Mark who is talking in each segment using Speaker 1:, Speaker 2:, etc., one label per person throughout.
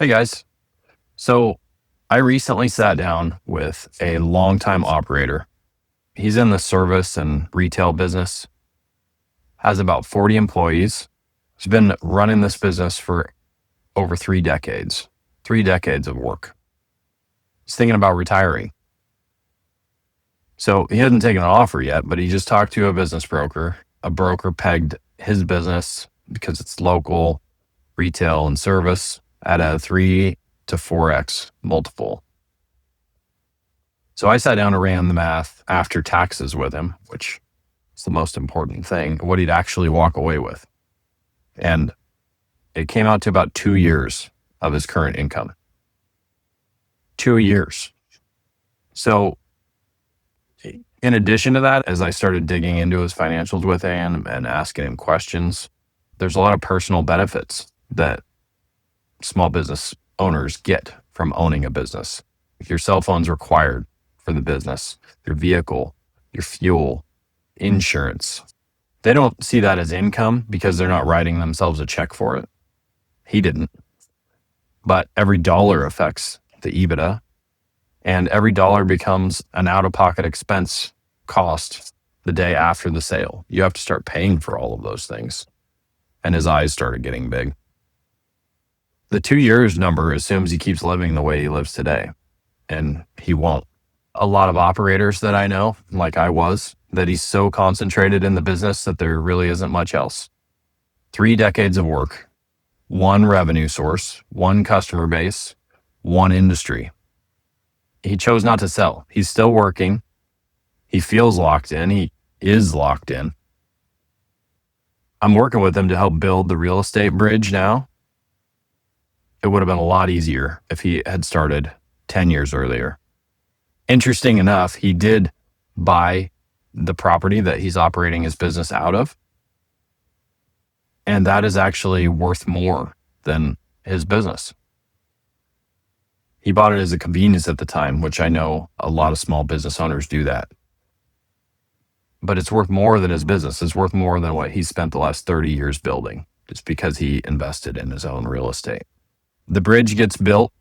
Speaker 1: Hey guys. So I recently sat down with a longtime operator. He's in the service and retail business, has about 40 employees. He's been running this business for over 3 decades of work. He's thinking about retiring. So he hasn't taken an offer yet, but he just talked to a business broker. A broker pegged his business because it's local, retail, and service at a 3 to 4x multiple. So I sat down and ran the math after taxes with him, which is the most important thing, what he'd actually walk away with. And it came out to about 2 years of his current income. 2 years. So in addition to that, as I started digging into his financials with him and asking him questions, there's a lot of personal benefits that small business owners get from owning a business. Your cell phone's required for the business, your vehicle, your fuel, insurance. They don't see that as income because they're not writing themselves a check for it. He didn't. But every dollar affects the EBITDA, and every dollar becomes an out-of-pocket expense cost the day after the sale. You have to start paying for all of those things. And his eyes started getting big. The 2 years number assumes he keeps living the way he lives today, and he won't. A lot of operators that I know, like I was, that he's so concentrated in the business that there really isn't much else. 3 decades of work, one revenue source, one customer base, one industry. He chose not to sell. He's still working. He feels locked in. He is locked in. I'm working with him to help build the real estate bridge now. It would have been a lot easier if he had started 10 years earlier. Interesting enough, he did buy the property that he's operating his business out of. And that is actually worth more than his business. He bought it as a convenience at the time, which I know a lot of small business owners do that. But it's worth more than his business. It's worth more than what he spent the last 30 years building, just because he invested in his own real estate. The bridge gets built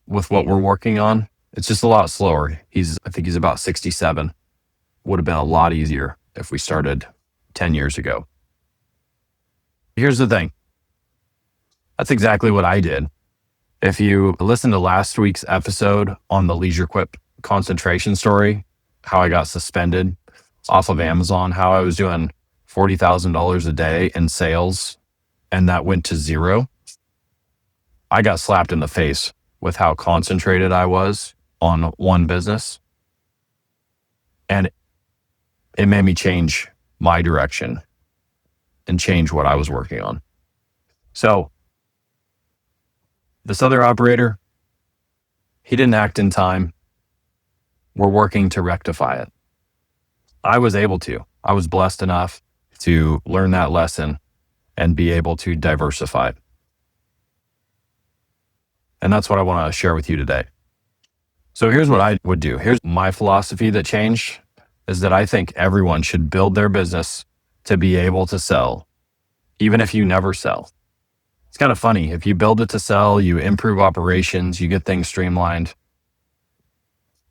Speaker 1: with what we're working on. It's just a lot slower. I think he's about 67. Would have been a lot easier if we started 10 years ago. Here's the thing. That's exactly what I did. If you listen to last week's episode on the LeisureQuip concentration story, how I got suspended off of Amazon, how I was doing $40,000 a day in sales, and that went to zero. I got slapped in the face with how concentrated I was on one business. And it made me change my direction and change what I was working on. So this other operator, he didn't act in time. We're working to rectify it. I was able to. I was blessed enough to learn that lesson and be able to diversify. And that's what I want to share with you today. So here's what I would do. Here's my philosophy that changed, is that I think everyone should build their business to be able to sell, even if you never sell. It's kind of funny. If you build it to sell, you improve operations, you get things streamlined,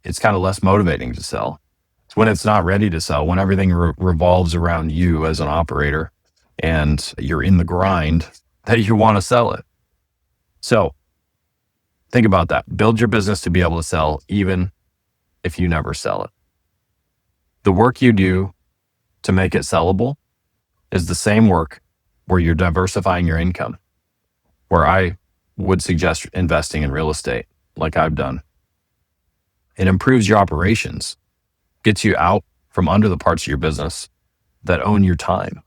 Speaker 1: it's kind of less motivating to sell. It's when it's not ready to sell, when everything revolves around you as an operator and you're in the grind, that you want to sell it. So think about that. Build your business to be able to sell, even if you never sell it. The work you do to make it sellable is the same work where you're diversifying your income, where I would suggest investing in real estate like I've done. It improves your operations, gets you out from under the parts of your business that own your time.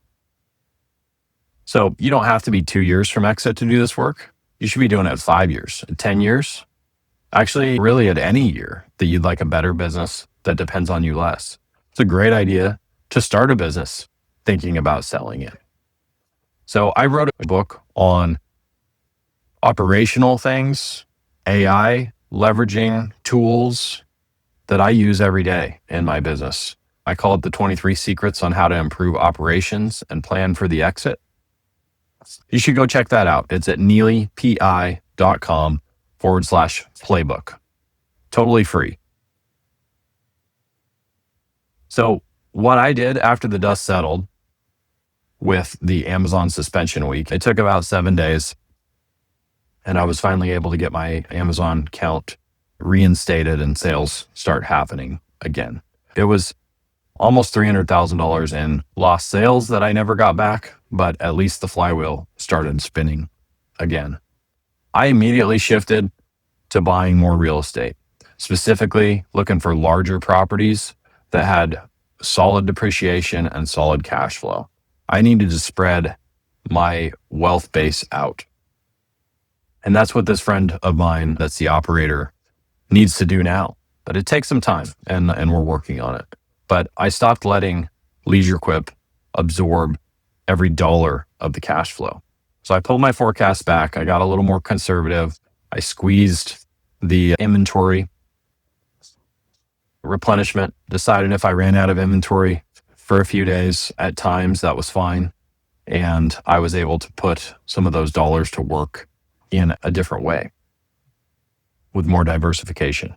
Speaker 1: So you don't have to be 2 years from exit to do this work. You should be doing it at 5 years, at 10 years, actually really at any year that you'd like a better business that depends on you less. It's a great idea to start a business thinking about selling it. So I wrote a book on operational things, AI, leveraging tools that I use every day in my business. I call it the 23 Secrets on How to Improve Operations and Plan for the Exit. You should go check that out. It's at neelypi.com. leisurequip.com/playbook. Totally free. So what I did after the dust settled with the Amazon suspension week, it took about 7 days, and I was finally able to get my Amazon account reinstated and sales start happening again. It was almost $300,000 in lost sales that I never got back, but at least the flywheel started spinning again. I immediately shifted to buying more real estate, specifically looking for larger properties that had solid depreciation and solid cash flow. I needed to spread my wealth base out. And that's what this friend of mine, that's the operator, needs to do now. But it takes some time, and we're working on it. But I stopped letting LeisureQuip absorb every dollar of the cash flow. So I pulled my forecast back. I got a little more conservative. I squeezed the inventory replenishment, decided if I ran out of inventory for a few days at times, that was fine. And I was able to put some of those dollars to work in a different way with more diversification.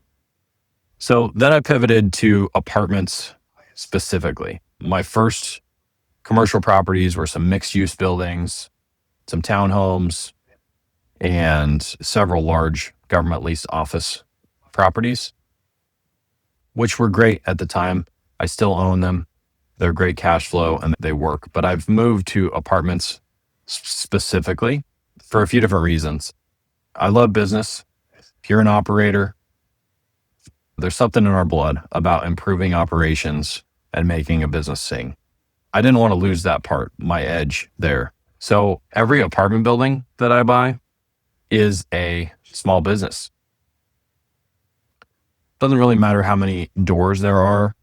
Speaker 1: So then I pivoted to apartments specifically. My first commercial properties were some mixed use buildings, some townhomes, and several large government leased office properties, which were great at the time. I still own them. They're great cash flow and they work. But I've moved to apartments specifically for a few different reasons. I love business. If you're an operator, there's something in our blood about improving operations and making a business sing. I didn't want to lose that part, my edge there. So every apartment building that I buy is a small business. Doesn't really matter how many doors there are.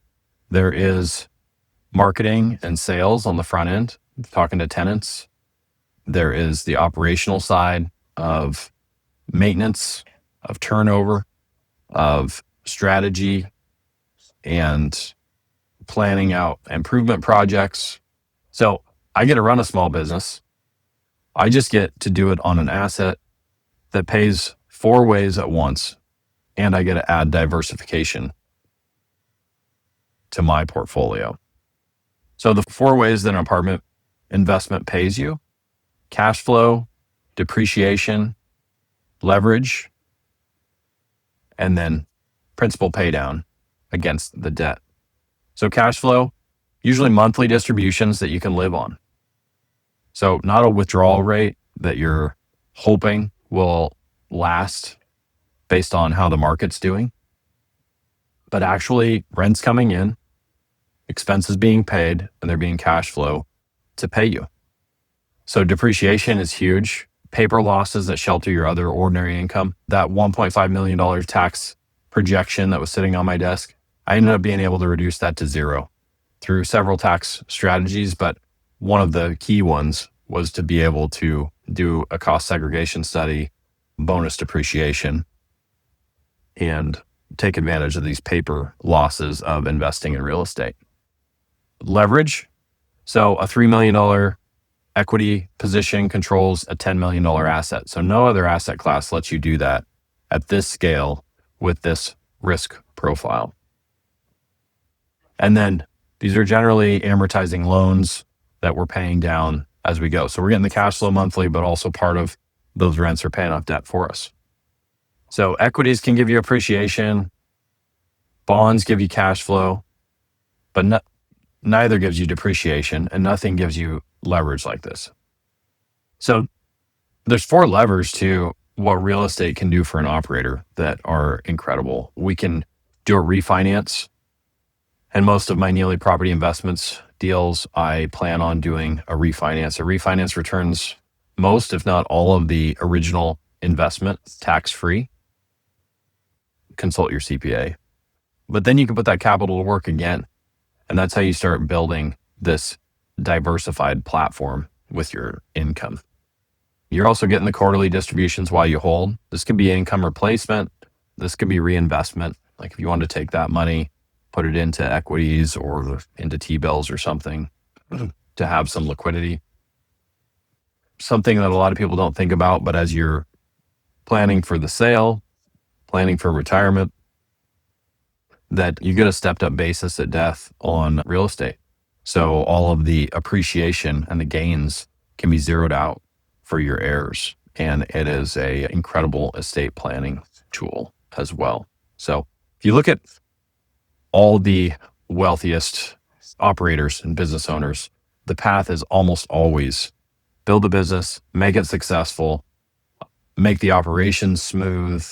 Speaker 1: There is marketing and sales on the front end, talking to tenants. There is the operational side of maintenance, of turnover, of strategy, and planning out improvement projects. So I get to run a small business. I just get to do it on an asset that pays 4 ways at once, and I get to add diversification to my portfolio. So the 4 ways that an apartment investment pays you: cash flow, depreciation, leverage, and then principal pay down against the debt. So cash flow, usually monthly distributions that you can live on. So not a withdrawal rate that you're hoping will last based on how the market's doing, but actually rent's coming in, expenses being paid, and there being cash flow to pay you. So depreciation is huge. Paper losses that shelter your other ordinary income. That $1.5 million tax projection that was sitting on my desk, I ended up being able to reduce that to 0 through several tax strategies, but one of the key ones was to be able to do a cost segregation study, bonus depreciation, and take advantage of these paper losses of investing in real estate. Leverage. So a $3 million equity position controls a $10 million asset. So no other asset class lets you do that at this scale with this risk profile. And then these are generally amortizing loans that we're paying down as we go. So we're getting the cash flow monthly, but also part of those rents are paying off debt for us. So equities can give you appreciation, bonds give you cash flow, but neither gives you depreciation, and nothing gives you leverage like this. So there's 4 levers to what real estate can do for an operator that are incredible. We can do a refinance, and most of my Neely property investments deals, I plan on doing a refinance. A refinance returns most, if not all, of the original investment tax-free. Consult your CPA. But then you can put that capital to work again. And that's how you start building this diversified platform with your income. You're also getting the quarterly distributions while you hold. This could be income replacement. This could be reinvestment. Like if you want to take that money, put it into equities or into T-bills or something to have some liquidity. Something that a lot of people don't think about, but as you're planning for the sale, planning for retirement, that you get a stepped up basis at death on real estate. So all of the appreciation and the gains can be zeroed out for your heirs. And it is a incredible estate planning tool as well. So if you look at all the wealthiest operators and business owners, the path is almost always build a business, make it successful, make the operations smooth,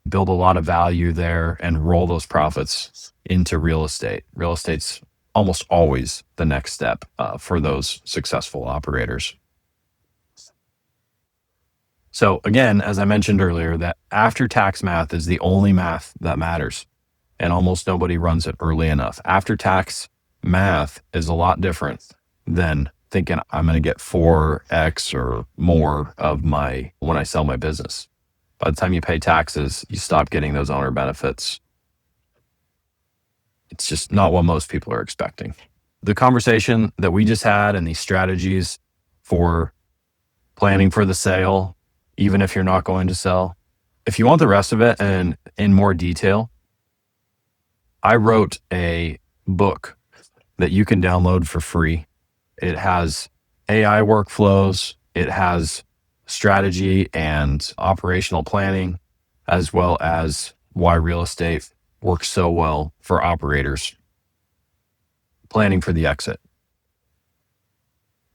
Speaker 1: build a lot of value there, and roll those profits into real estate. Real estate's almost always the next step for those successful operators. So again, as I mentioned earlier, that after-tax math is the only math that matters, and almost nobody runs it early enough. After-tax math is a lot different than thinking I'm going to get 4x or more of when I sell my business. By the time you pay taxes, you stop getting those owner benefits. It's just not what most people are expecting. The conversation that we just had and these strategies for planning for the sale, even if you're not going to sell, if you want the rest of it and in more detail, I wrote a book that you can download for free. It has AI workflows. It has strategy and operational planning, as well as why real estate works so well for operators planning for the exit.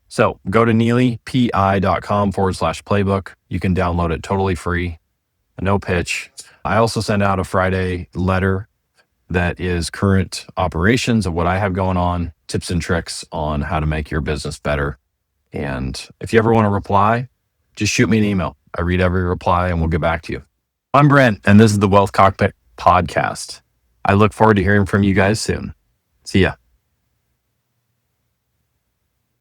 Speaker 1: So go to neelypi.com/playbook. You can download it totally free, no pitch. I also send out a Friday letter that is current operations of what I have going on, tips and tricks on how to make your business better. And if you ever want to reply, just shoot me an email. I read every reply and we'll get back to you. I'm Brent, and this is the Wealth Cockpit podcast. I look forward to hearing from you guys soon. See ya.